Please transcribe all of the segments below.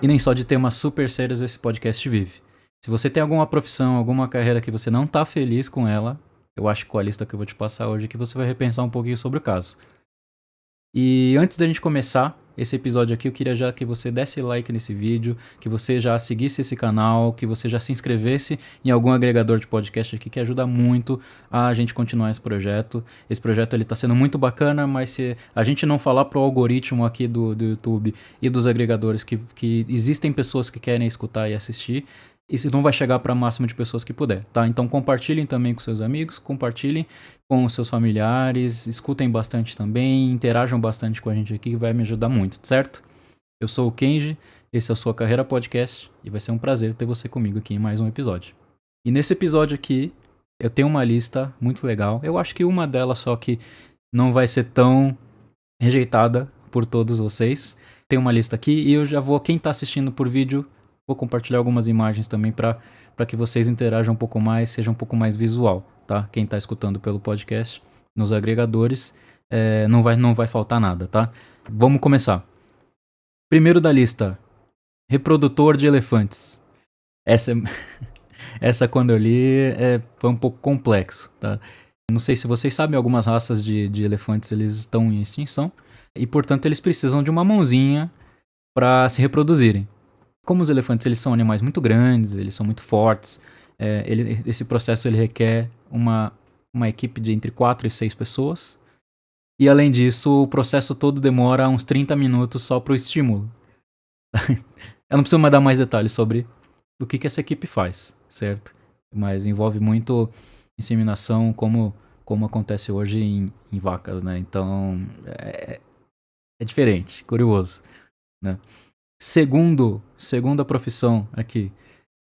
E nem só de temas super sérios esse podcast vive. Se você tem alguma profissão, alguma carreira que você não tá feliz com ela, eu acho que com a lista que eu vou te passar hoje que você vai repensar um pouquinho sobre o caso. E antes da gente começar esse episódio aqui, eu queria já que você desse like nesse vídeo, que você já seguisse esse canal, que você já se inscrevesse em algum agregador de podcast aqui, que ajuda muito a gente continuar esse projeto. Esse projeto ele tá sendo muito bacana, mas se a gente não falar pro algoritmo aqui do YouTube e dos agregadores que existem pessoas que querem escutar e assistir, isso não vai chegar para o máximo de pessoas que puder, tá? Então compartilhem também com seus amigos, compartilhem com os seus familiares, escutem bastante também, interajam bastante com a gente aqui, que vai me ajudar muito, certo? Eu sou o Kenji, esse é o Sua Carreira Podcast, e vai ser um prazer ter você comigo aqui em mais um episódio. E nesse episódio aqui, eu tenho uma lista muito legal, eu acho que uma delas só que não vai ser tão rejeitada por todos vocês. Tem uma lista aqui e eu já vou, quem tá assistindo por vídeo, vou compartilhar algumas imagens também para que vocês interajam um pouco mais, seja um pouco mais visual, tá? Quem tá escutando pelo podcast, nos agregadores, não vai faltar nada, tá? Vamos começar. Primeiro da lista, reprodutor de elefantes. Essa quando eu li foi um pouco complexo, tá? Não sei se vocês sabem, algumas raças de elefantes eles estão em extinção e, portanto, eles precisam de uma mãozinha para se reproduzirem. Como os elefantes eles são animais muito grandes, eles são muito fortes, esse processo ele requer uma equipe de entre 4 e 6 pessoas. E além disso, o processo todo demora uns 30 minutos só para o estímulo. Eu não preciso mais dar mais detalhes sobre o que essa equipe faz, certo? Mas envolve muito inseminação, como acontece hoje em vacas, né? Então, é diferente, curioso, né? Segunda profissão aqui,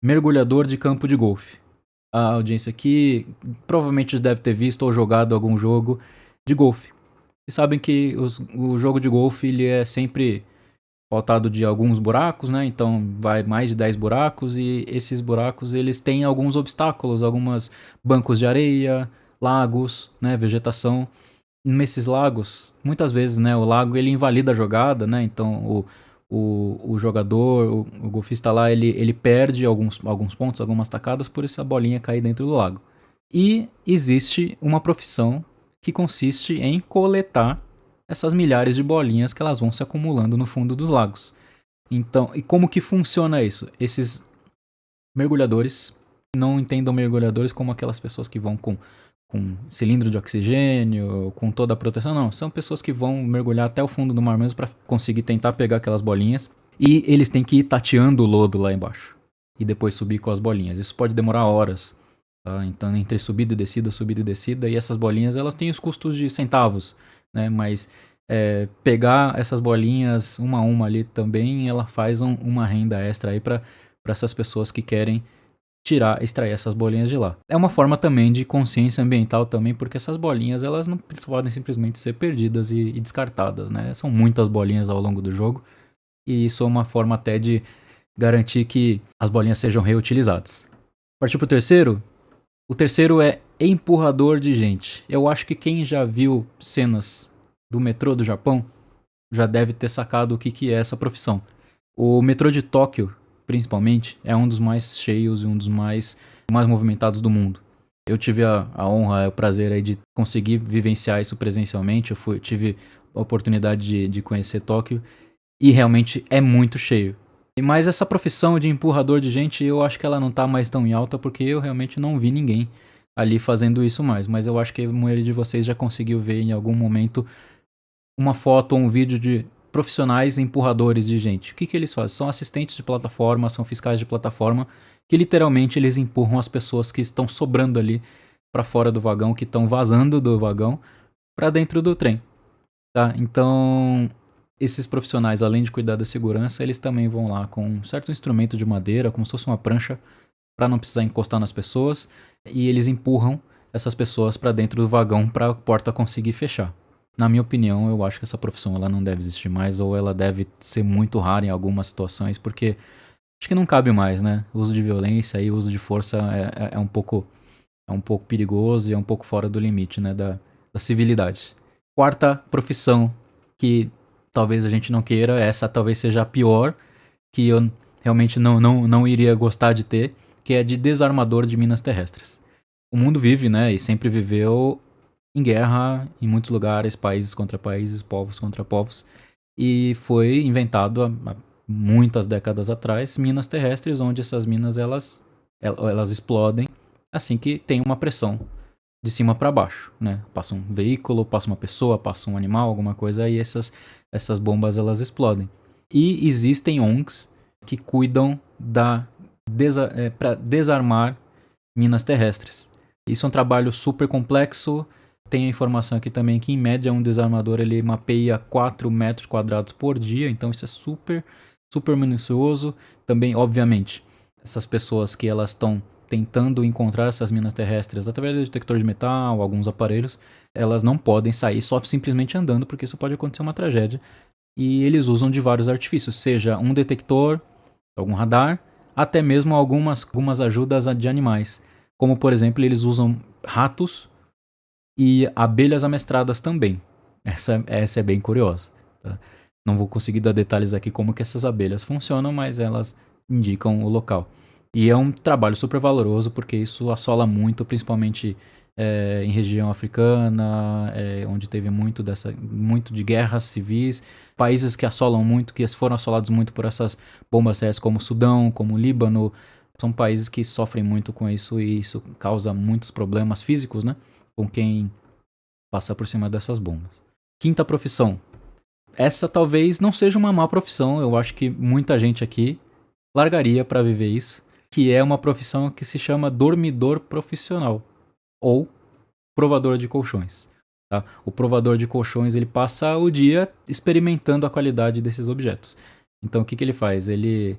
mergulhador de campo de golfe. A audiência aqui provavelmente deve ter visto ou jogado algum jogo de golfe. E sabem que o jogo de golfe ele é sempre pautado de alguns buracos, né? Então vai mais de 10 buracos e esses buracos eles têm alguns obstáculos, algumas bancos de areia, lagos, né? Vegetação. Nesses lagos, muitas vezes, né? O lago ele invalida a jogada, né? Então o jogador, o golfista lá, ele perde alguns pontos, algumas tacadas por essa bolinha cair dentro do lago. E existe uma profissão que consiste em coletar essas milhares de bolinhas que elas vão se acumulando no fundo dos lagos. Então, e como que funciona isso? Esses mergulhadores, não entendam mergulhadores como aquelas pessoas que vão com cilindro de oxigênio, com toda a proteção, não. São pessoas que vão mergulhar até o fundo do mar mesmo para conseguir tentar pegar aquelas bolinhas. E eles têm que ir tateando o lodo lá embaixo. E depois subir com as bolinhas. Isso pode demorar horas. Tá? Então, entre subida e descida. E essas bolinhas, elas têm os custos de centavos. Né? Mas pegar essas bolinhas uma a uma ali também, ela faz uma renda extra aí para essas pessoas que querem extrair essas bolinhas de lá. É uma forma também de consciência ambiental também, porque essas bolinhas elas não podem simplesmente ser perdidas e descartadas, né? São muitas bolinhas ao longo do jogo e isso é uma forma até de garantir que as bolinhas sejam reutilizadas. Partiu pro terceiro? O terceiro é empurrador de gente. Eu acho que quem já viu cenas do metrô do Japão já deve ter sacado o que é essa profissão. O metrô de Tóquio, principalmente, é um dos mais cheios e um dos mais movimentados do mundo. Eu tive a honra e o prazer aí de conseguir vivenciar isso presencialmente. Tive a oportunidade de conhecer Tóquio e realmente é muito cheio. Mas essa profissão de empurrador de gente, eu acho que ela não tá mais tão em alta porque eu realmente não vi ninguém ali fazendo isso mais. Mas eu acho que a maioria de vocês já conseguiu ver em algum momento uma foto ou um vídeo de profissionais empurradores de gente. O que eles fazem? São assistentes de plataforma, são fiscais de plataforma, que literalmente eles empurram as pessoas que estão sobrando ali para fora do vagão, que estão vazando do vagão, para dentro do trem. Tá? Então, esses profissionais, além de cuidar da segurança, eles também vão lá com um certo instrumento de madeira, como se fosse uma prancha, para não precisar encostar nas pessoas, e eles empurram essas pessoas para dentro do vagão para a porta conseguir fechar. Na minha opinião, eu acho que essa profissão ela não deve existir mais, ou ela deve ser muito rara em algumas situações, porque acho que não cabe mais, né? O uso de violência e o uso de força é um pouco perigoso e é um pouco fora do limite, né, da civilidade. Quarta profissão que talvez a gente não queira, essa talvez seja a pior, que eu realmente não iria gostar de ter, que é de desarmador de minas terrestres. O mundo vive, né, e sempre viveu em guerra em muitos lugares, países contra países, povos contra povos, e foi inventado há muitas décadas atrás minas terrestres, onde essas minas elas explodem assim que tem uma pressão de cima para baixo, né? Passa um veículo, passa uma pessoa, passa um animal, alguma coisa, e essas bombas elas explodem. E existem ONGs que cuidam para desarmar minas terrestres. Isso é um trabalho super complexo. Tem a informação aqui também que, em média, um desarmador ele mapeia 4 metros quadrados por dia, então isso é super, super minucioso. Também, obviamente, essas pessoas que elas estão tentando encontrar essas minas terrestres através do detector de metal, alguns aparelhos, elas não podem sair só simplesmente andando, porque isso pode acontecer uma tragédia. E eles usam de vários artifícios, seja um detector, algum radar, até mesmo algumas ajudas de animais. Como, por exemplo, eles usam ratos e abelhas amestradas também. Essa é bem curiosa. Tá? Não vou conseguir dar detalhes aqui como que essas abelhas funcionam, mas elas indicam o local. E é um trabalho super valoroso, porque isso assola muito, principalmente em região africana, onde teve muito de guerras civis, países que assolam muito, que foram assolados muito por essas bombas terrestres, como o Sudão, como o Líbano, são países que sofrem muito com isso, e isso causa muitos problemas físicos, né? Com quem passa por cima dessas bombas. Quinta profissão. Essa talvez não seja uma má profissão, eu acho que muita gente aqui largaria para viver isso, que é uma profissão que se chama dormidor profissional ou provador de colchões. Tá? O provador de colchões ele passa o dia experimentando a qualidade desses objetos. Então o que ele faz? Ele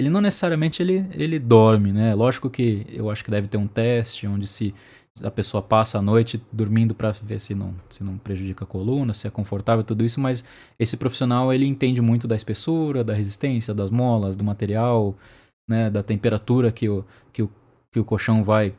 não necessariamente ele dorme, né? Lógico que eu acho que deve ter um teste onde se a pessoa passa a noite dormindo para ver se não prejudica a coluna, se é confortável, tudo isso, mas esse profissional ele entende muito da espessura, da resistência, das molas, do material, né, da temperatura que o colchão vai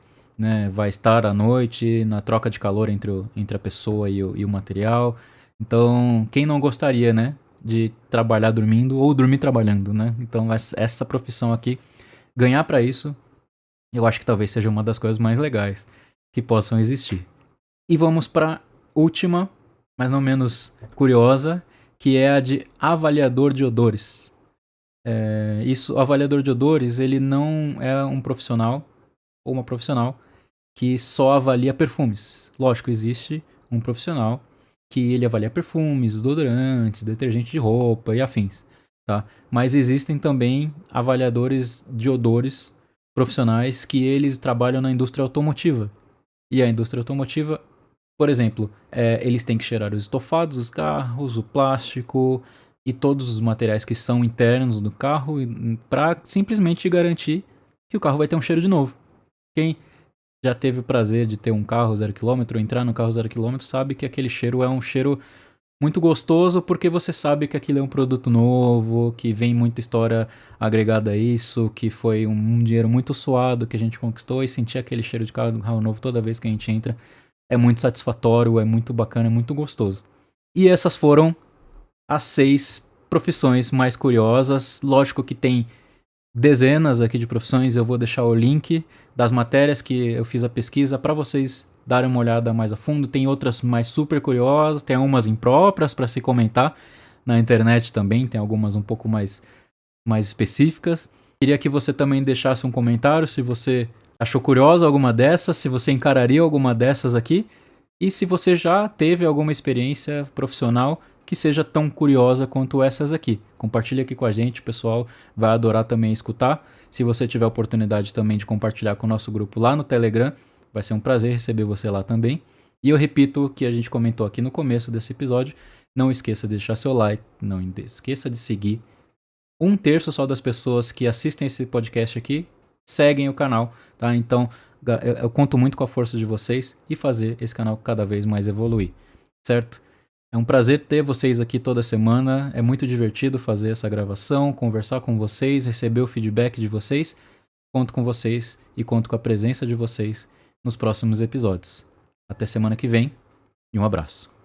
estar à noite, na troca de calor entre a pessoa e o material. Então, quem não gostaria, né, de trabalhar dormindo ou dormir trabalhando, né? Então, essa profissão aqui, ganhar para isso, eu acho que talvez seja uma das coisas mais legais que possam existir. E vamos para última, mas não menos curiosa, que é a de avaliador de odores. O avaliador de odores, ele não é um profissional ou uma profissional que só avalia perfumes. Lógico, existe um profissional que ele avalia perfumes, desodorantes, detergente de roupa e afins, tá? Mas existem também avaliadores de odores profissionais que eles trabalham na indústria automotiva. E a indústria automotiva, por exemplo, eles têm que cheirar os estofados dos carros, o plástico e todos os materiais que são internos do carro para simplesmente garantir que o carro vai ter um cheiro de novo. Quem já teve o prazer de ter um carro 0 km, entrar no carro 0 km, sabe que aquele cheiro é um cheiro muito gostoso, porque você sabe que aquilo é um produto novo, que vem muita história agregada a isso, que foi um dinheiro muito suado que a gente conquistou, e sentir aquele cheiro de carro novo toda vez que a gente entra é muito satisfatório, é muito bacana, é muito gostoso. E essas foram as 6 profissões mais curiosas. Lógico que tem dezenas aqui de profissões, eu vou deixar o link das matérias que eu fiz a pesquisa para vocês darem uma olhada mais a fundo. Tem outras mais super curiosas, tem algumas impróprias para se comentar na internet também, tem algumas um pouco mais específicas. Queria que você também deixasse um comentário se você achou curiosa alguma dessas, se você encararia alguma dessas aqui, e se você já teve alguma experiência profissional que seja tão curiosa quanto essas aqui. Compartilha aqui com a gente, o pessoal vai adorar também escutar. Se você tiver a oportunidade também de compartilhar com o nosso grupo lá no Telegram, vai ser um prazer receber você lá também. E eu repito o que a gente comentou aqui no começo desse episódio, não esqueça de deixar seu like, não esqueça de seguir. 1/3 só das pessoas que assistem esse podcast aqui seguem o canal, tá? Então eu conto muito com a força de vocês e fazer esse canal cada vez mais evoluir, certo? É um prazer ter vocês aqui toda semana, é muito divertido fazer essa gravação, conversar com vocês, receber o feedback de vocês. Conto com vocês e conto com a presença de vocês nos próximos episódios. Até semana que vem e um abraço.